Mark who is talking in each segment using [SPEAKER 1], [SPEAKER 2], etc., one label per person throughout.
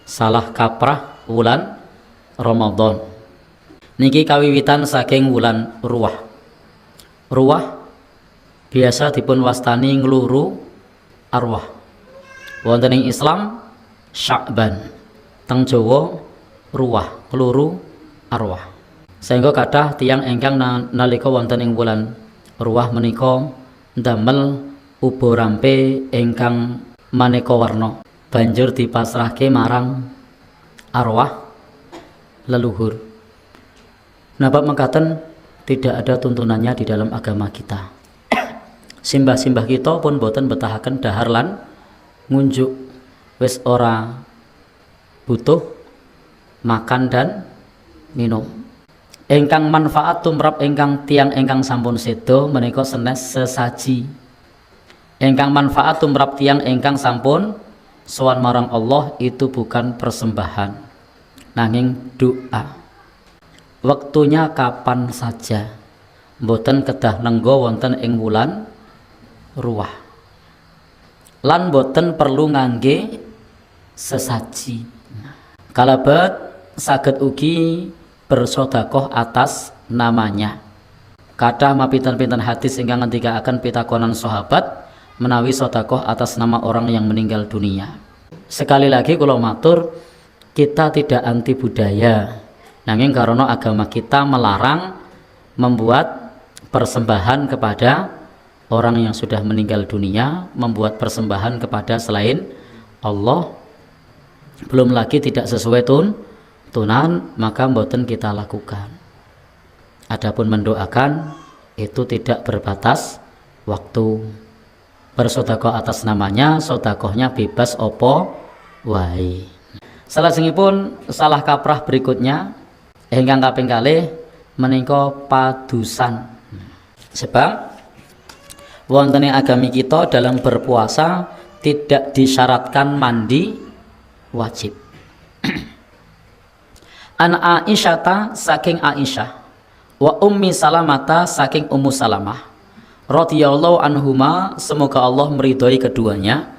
[SPEAKER 1] salah kaprah wulan Ramadan. Niki kawiwitan saking wulan Ruwah. Ruwah biasa dipun wastani ngluru arwah. Wonten ing Islam Sya'ban, teng Jawa Ruwah, ngluru arwah. Sehingga kathah tiyang ingkang nalika wonten ing wulan Ruwah menika ndamel ubo rampe ingkang maneka warna banjur dipasrahke marang arwah leluhur. Nah, bab mengkaten tidak ada tuntunannya di dalam agama kita. Simbah-simbah kita pun boten betahaken dahar lan ngunjuk, wis ora butuh makan dan minum. Ingkang manfaat tumrap ingkang tiang ingkang sampun sedo menika senes sesaji. Ingkang manfaat tumrap tiang ingkang sampun sowan marang Allah itu bukan persembahan, nanging doa. Waktunya kapan saja, mboten kedah nenggo wonten ing wulan Ruwah. Lan mboten perlu ngangge sesaji. Kalebet saged ugi bersedekah atas namanya. Kathah mapinten-pinten hadis ingkang ngendikaaken pitakonan sahabat menawi sedekah atas nama orang yang meninggal dunia. Sekali lagi kula matur, kita tidak anti budaya. Nanging karena agama kita melarang membuat persembahan kepada orang yang sudah meninggal dunia, membuat persembahan kepada selain Allah, belum lagi tidak sesuai tunan, maka mboten kita lakukan. Adapun mendoakan itu tidak berbatas waktu. Bersedekah atas namanya, sedekahnya bebas opo wae. Salajengipun salah kaprah berikutnya ingkang kaping kalih menika padusan. Sebab wonten ing agami kita dalam berpuasa tidak disyaratkan mandi wajib. An Aisyata saking Aisyah wa Ummi Salamata saking Ummu Salamah radhiyallahu anhuma, semoga Allah meridhai keduanya,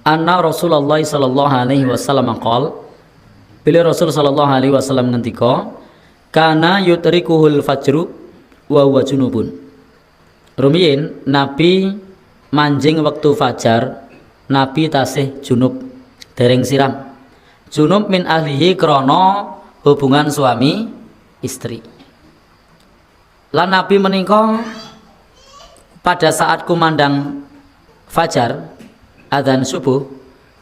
[SPEAKER 1] anna Rasulullah sallallahu alaihi wasallam qol, bila Rasul sallallahu alaihi wasallam ngendika, kana yutrikuhul fajru wa huwa junubun. Rumiyin Nabi manjing waktu fajar, Nabi tasih junub dereng siram. Junub min ahlihi krana hubungan suami istri. Lan Nabi menika pada saat kumandang fajar adzan subuh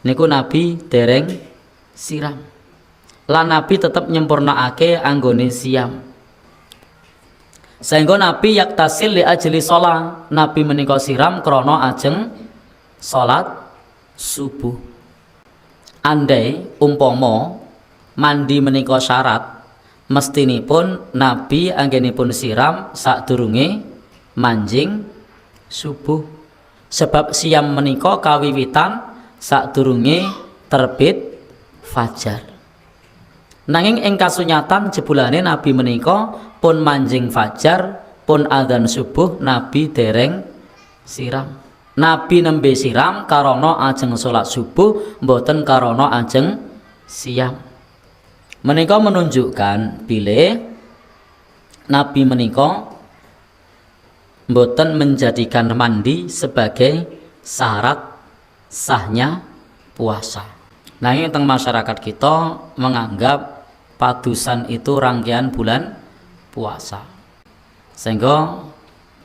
[SPEAKER 1] niku Nabi dereng siram. Lan Nabi tetap nyempurnaake anggone siam. Sehingga Nabi yaktasil li ajli sholat, Nabi menika siram krana ajeng salat subuh. Andai umpama mandi menika syarat, mestinipun Nabi anggenipun siram sadurunge manjing subuh. Sebab siam menika kawiwitan sadurunge terbit fajar. Nanging ing kasunyatan jebulane Nabi menika pun manjing fajar pun adzan subuh Nabi dereng siram. Nabi nembe siram karana ajeng salat subuh, mboten karana ajeng siam. Menika menunjukkan bilih Nabi menika mboten menjadikan mandi sebagai syarat sahnya puasa. Nah, ini teng masyarakat kita menganggap padusan itu rangkaian bulan puasa, sehingga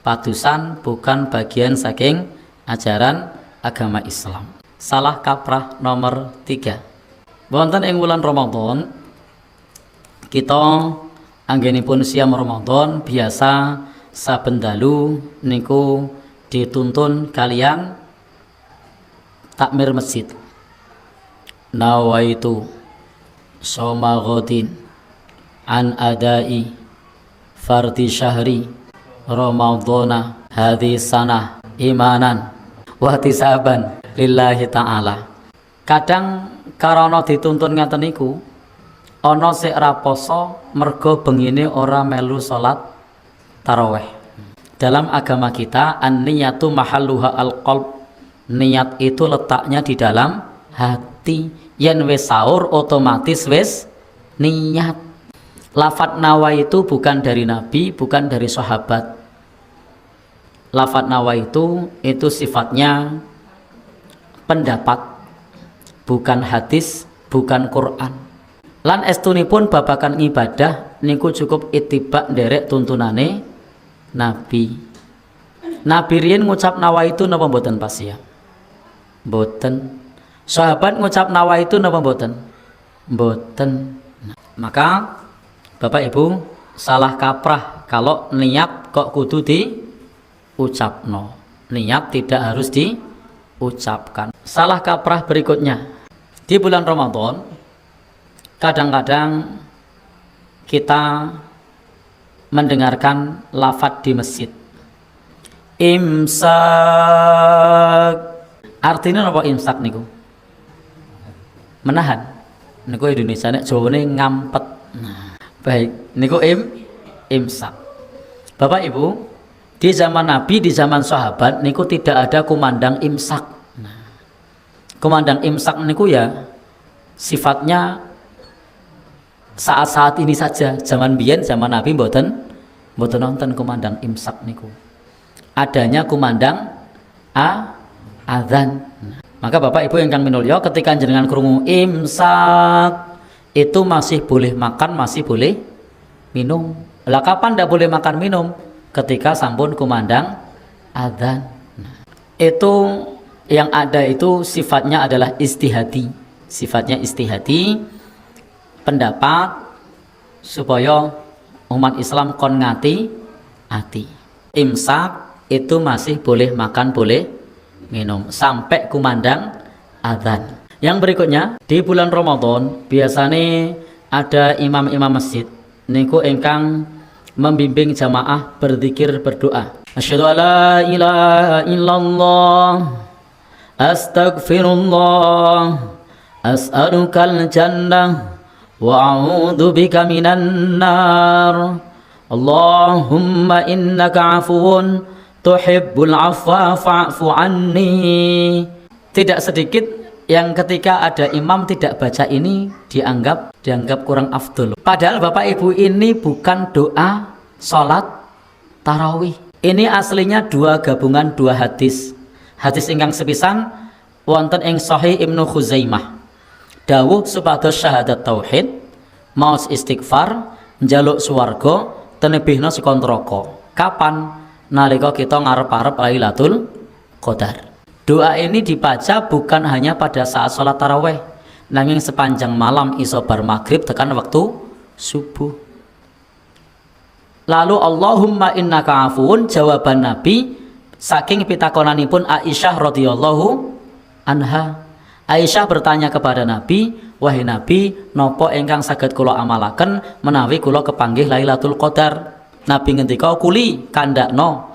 [SPEAKER 1] padusan bukan bagian saking ajaran agama Islam. Salah kaprah nomor 3. Wonten ing wulan Ramadan kita anggenipun siam Ramadan biasa saben dalu niku dituntun kalian takmir masjid. Nawaitu soma ghadin an adai fardi syahri ramadhana hadhi sanah imanan wa ihtisaban lillahi ta'ala. Kadang karana dituntun ngaten niku ana sik ra poso mergo bengine ora melu salat tarawih. Dalam agama kita an-niyatu mahalluha al-qalb. Niat itu letaknya di dalam hati, Yen wis sahur otomatis wis niat. Lafat nawa itu bukan dari Nabi, bukan dari sahabat. Lafat nawa itu sifatnya pendapat, bukan hadis, bukan Quran. Lan estunipun babakan ibadah niku cukup itibak nderek tuntunane Nabi. Nabi riyen ngucap nawa itu napa mboten pas ya? Mboten. Sahabat ngucap nawa itu napa mboten? Mboten. Maka Bapak Ibu salah kaprah kalau niat kok kudu diucapno. Niat tidak harus diucapkan. Salah kaprah berikutnya. Di bulan Ramadan kadang-kadang kita mendengarkan lafadz di masjid. Imsak. Artinya apa imsak niku? Menahan. Niku Indonesia nek Jawane ngampet. Nah, baik, niku imsak. Bapak Ibu, di zaman Nabi, di zaman sahabat niku tidak ada kumandang imsak. Nah, kumandang imsak niku ya sifatnya saat-saat ini saja. Zaman biyen, zaman Nabi mboten nonton kumandang imsak niku. Adanya kumandang azan. Nah, maka Bapak Ibu ingkang minulya, ketika jenengan krungu imsak itu masih boleh makan, masih boleh minum. Lah kapan ndak boleh makan minum? Ketika sampun kumandang adzan. Nah, itu yang ada itu sifatnya adalah istihadi. Sifatnya istihadi, pendapat supaya umat Islam kon ngati ati. Imsak itu masih boleh makan, boleh minum sampai kumandang adzan. Yang berikutnya, di bulan Ramadan biasanya ada imam-imam masjid niku engkang membimbing jamaah berzikir, berdoa. Asyhadu alla ilaha illallah, astagfirullah, as'alukal jannah wa a'udzu bika minan nar. Allahumma innaka 'afuwun tuhibbul 'afwa fa'fu anni. Tidak sedikit yang ketika ada imam tidak baca ini dianggap kurang afdol. Padahal Bapak Ibu ini bukan doa salat tarawih. Ini aslinya gabungan dua hadis. Hadis ingkang sepisan wonten ing Sahih Ibnu Khuzaimah. Dawuh supados syahadat tauhid, maos istighfar, njaluk swarga, tenebihna saka neraka. Kapan? Nalika kita ngarep-arep Lailatul Qadar. Doa ini dibaca bukan hanya pada saat sholat taraweh, nanging sepanjang malam iso bar maghrib tekan waktu subuh. Lalu Allahumma innaka afuun, jawaban Nabi saking pitakonanipun Aisyah radhiyallahu anha. Aisyah bertanya kepada Nabi, wahai Nabi, nopo engkang saged kula amalaken menawi kula kepanggih Lailatul Qadar? Nabi ngendika, kuli kandakno,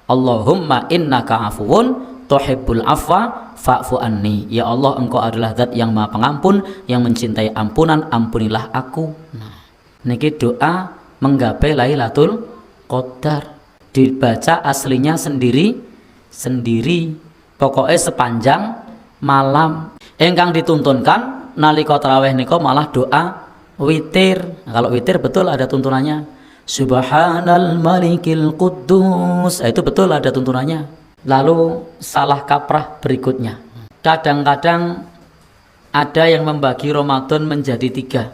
[SPEAKER 1] Allahumma innaka afuun tuhibbul afwa fa'fu anni. Ya Allah, engkau adalah zat yang maha pengampun, yang mencintai ampunan, ampunilah aku. Nah, niki doa menggapai Lailatul Qadar. Dibaca aslinya sendiri pokoknya sepanjang malam. Engkang dituntunkan nalika tarawih nika malah doa witir. Nah, kalau witir betul ada tuntunannya, Subhanal Malikil Quddus, itu betul ada tuntunannya. Lalu salah kaprah berikutnya, kadang-kadang ada yang membagi Ramadan menjadi 3.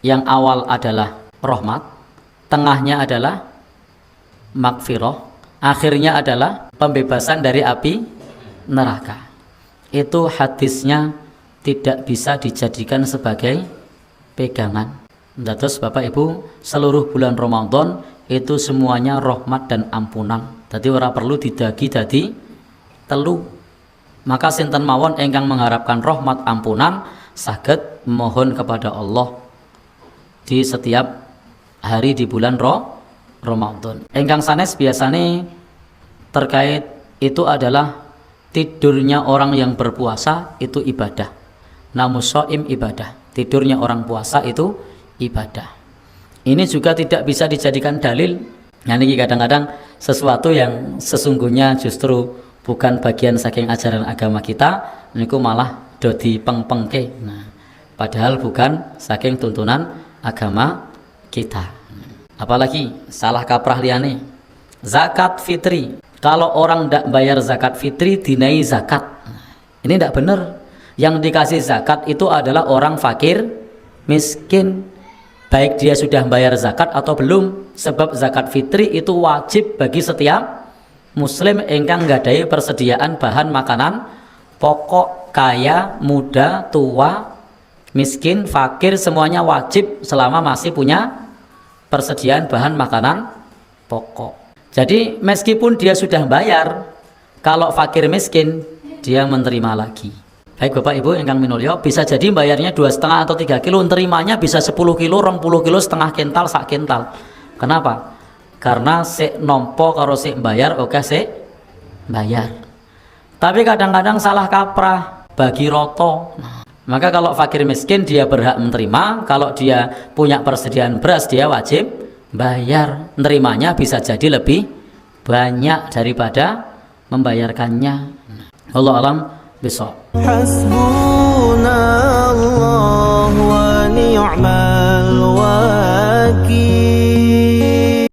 [SPEAKER 1] Yang awal adalah rahmat, tengahnya adalah magfirah, akhirnya adalah pembebasan dari api neraka. Itu hadisnya tidak bisa dijadikan sebagai pegangan. Terus Bapak Ibu, seluruh bulan Ramadan itu semuanya rahmat dan ampunan. Jadi ora perlu didagi dadi telu. Maka sinten mawon engkang mengharapkan rahmat ampunan saged mohon kepada Allah di setiap hari di bulan Ramadan. Engkang sanes biasane terkait itu adalah tidurnya orang yang berpuasa itu ibadah. Namun shaim ibadah. Tidurnya orang puasa itu ibadah. Ini juga tidak bisa dijadikan dalil. Nah, ini kadang-kadang sesuatu yang sesungguhnya justru bukan bagian saking ajaran agama kita, niku malah do dipeng-pengke. Nah, padahal bukan saking tuntunan agama kita. Apalagi salah kaprah liyane, zakat fitri. Kalau orang tidak bayar zakat fitri dinai zakat. Ini tidak benar. Yang dikasih zakat itu adalah orang fakir, miskin, baik dia sudah bayar zakat atau belum. Sebab zakat fitri itu wajib bagi setiap muslim ingkang nggadahi persediaan bahan makanan pokok, kaya, muda, tua, miskin, fakir, semuanya wajib selama masih punya persediaan bahan makanan pokok. Jadi meskipun dia sudah bayar, kalau fakir miskin dia menerima lagi. Baik Bapak Ibu ingkang minulya, bisa jadi bayarnya 2,5 atau 3 kilo, terimanya bisa 10 kilo, 20 kilo, setengah kental, sak kental. Kenapa? Karena sik nompo karo sik bayar, oke sik bayar. Tapi kadang-kadang salah kaprah, bagi roto. Maka kalau fakir miskin dia berhak menerima, kalau dia punya persediaan beras dia wajib bayar. Nerimanya bisa jadi lebih banyak daripada membayarkannya. Allah alam bisawab. Hasbunallah wa ni'mal